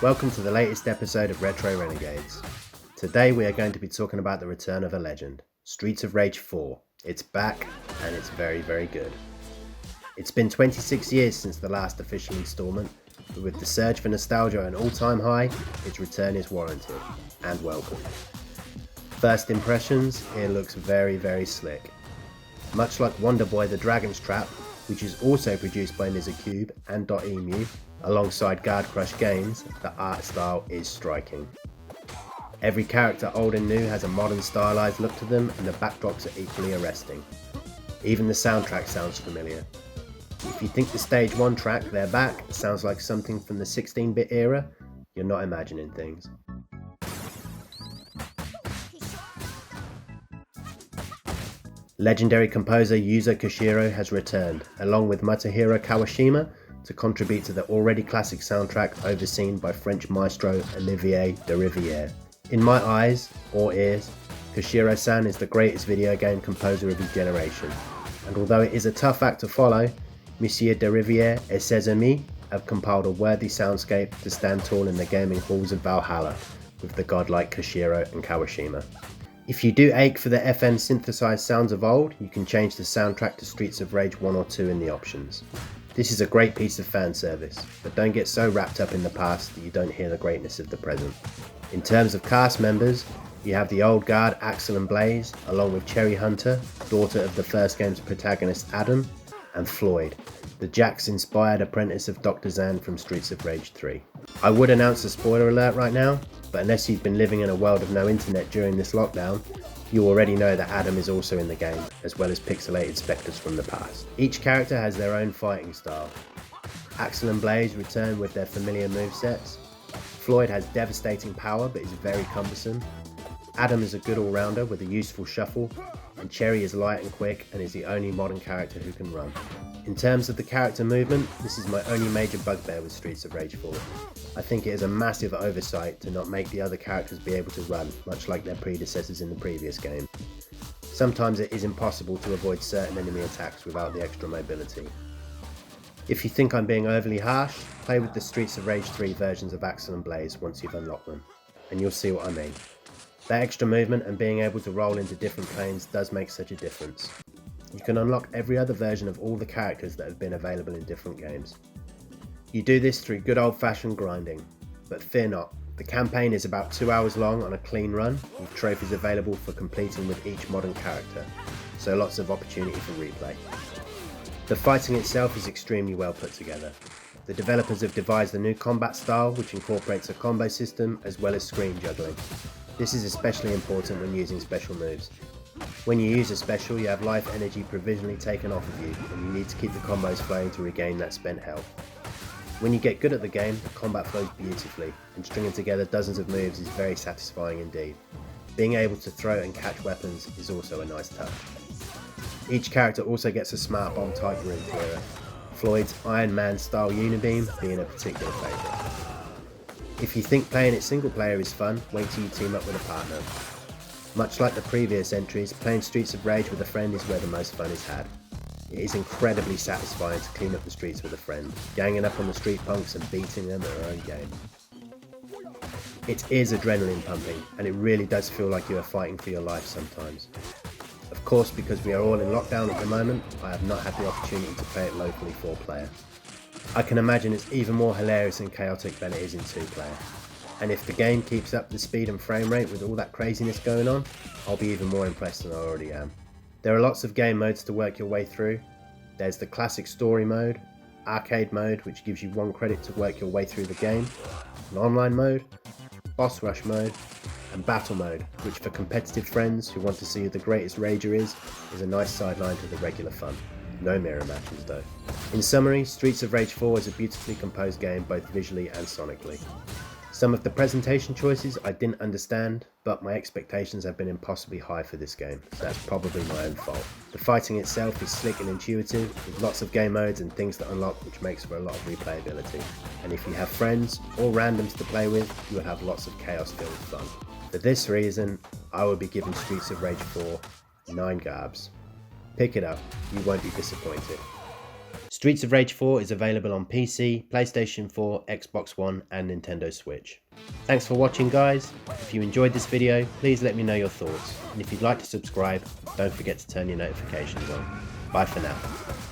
Welcome to the latest episode of Retro Renegades. Today we are going to be talking about the return of a legend, Streets of Rage 4. It's back and it's very, very good. It's been 26 years since the last official installment, but with the surge for nostalgia at an all-time high, its return is warranted and welcome. First impressions, it looks very, very slick. Much like Wonder Boy the Dragon's Trap, which is also produced by Lizardcube and .emu, alongside Guard Crush Games, the art style is striking. Every character old and new has a modern stylized look to them, and the backdrops are equally arresting. Even the soundtrack sounds familiar. If you think the Stage 1 track, They're Back, sounds like something from the 16-bit era, you're not imagining things. Legendary composer Yuzo Koshiro has returned, along with Motohiro Kawashima, to contribute to the already classic soundtrack overseen by French maestro Olivier de Rivière. In my eyes, or ears, Koshiro-san is the greatest video game composer of his generation, and although it is a tough act to follow, Monsieur de Rivière et ses amis have compiled a worthy soundscape to stand tall in the gaming halls of Valhalla with the godlike Koshiro and Kawashima. If you do ache for the FM synthesized sounds of old, you can change the soundtrack to Streets of Rage 1 or 2 in the options. This is a great piece of fan service, but don't get so wrapped up in the past that you don't hear the greatness of the present. In terms of cast members, you have the old guard Axel and Blaze, along with Cherry Hunter, daughter of the first game's protagonist Adam, and Floyd, the Jax-inspired apprentice of Dr. Zan from Streets of Rage 3. I would announce a spoiler alert right now, but unless you've been living in a world of no internet during this lockdown, you already know that Adam is also in the game, as well as pixelated spectres from the past. Each character has their own fighting style. Axel and Blaze return with their familiar movesets. Floyd has devastating power but is very cumbersome. Adam is a good all-rounder with a useful shuffle, and Cherry is light and quick and is the only modern character who can run. In terms of the character movement, this is my only major bugbear with Streets of Rage 4. I think it is a massive oversight to not make the other characters be able to run, much like their predecessors in the previous game. Sometimes it is impossible to avoid certain enemy attacks without the extra mobility. If you think I'm being overly harsh, play with the Streets of Rage 3 versions of Axel and Blaze once you've unlocked them, and you'll see what I mean. That extra movement and being able to roll into different planes does make such a difference. You can unlock every other version of all the characters that have been available in different games. You do this through good old-fashioned grinding, but fear not, the campaign is about 2 hours long on a clean run, with trophies available for completing with each modern character, so lots of opportunity for replay. The fighting itself is extremely well put together. The developers have devised a new combat style which incorporates a combo system as well as screen juggling. This is especially important when using special moves. When you use a special, you have life energy provisionally taken off of you, and you need to keep the combos flowing to regain that spent health. When you get good at the game, the combat flows beautifully, and stringing together dozens of moves is very satisfying indeed. Being able to throw and catch weapons is also a nice touch. Each character also gets a smart bomb type rune clearer, Floyd's Iron Man style unibeam being a particular favourite. If you think playing it single player is fun, wait till you team up with a partner. Much like the previous entries, playing Streets of Rage with a friend is where the most fun is had. It is incredibly satisfying to clean up the streets with a friend, ganging up on the street punks and beating them at our own game. It is adrenaline pumping, and it really does feel like you are fighting for your life sometimes. Of course, because we are all in lockdown at the moment, I have not had the opportunity to play it locally 4-player. I can imagine it's even more hilarious and chaotic than it is in 2-player. And if the game keeps up the speed and frame rate with all that craziness going on, I'll be even more impressed than I already am. There are lots of game modes to work your way through. There's the classic story mode, arcade mode which gives you 1 credit to work your way through the game, an online mode, boss rush mode, and battle mode, which for competitive friends who want to see who the greatest rager is a nice sideline to the regular fun. No mirror matches though. In summary, Streets of Rage 4 is a beautifully composed game both visually and sonically. Some of the presentation choices I didn't understand, but my expectations have been impossibly high for this game, so that's probably my own fault. The fighting itself is slick and intuitive, with lots of game modes and things to unlock, which makes for a lot of replayability. And if you have friends or randoms to play with, you will have lots of chaos-filled fun. For this reason, I will be giving Streets of Rage 4 9 garbs. Pick it up, you won't be disappointed. Streets of Rage 4 is available on PC, PlayStation 4, Xbox One and Nintendo Switch. Thanks for watching guys. If you enjoyed this video, please let me know your thoughts, and if you'd like to subscribe, don't forget to turn your notifications on. Bye for now.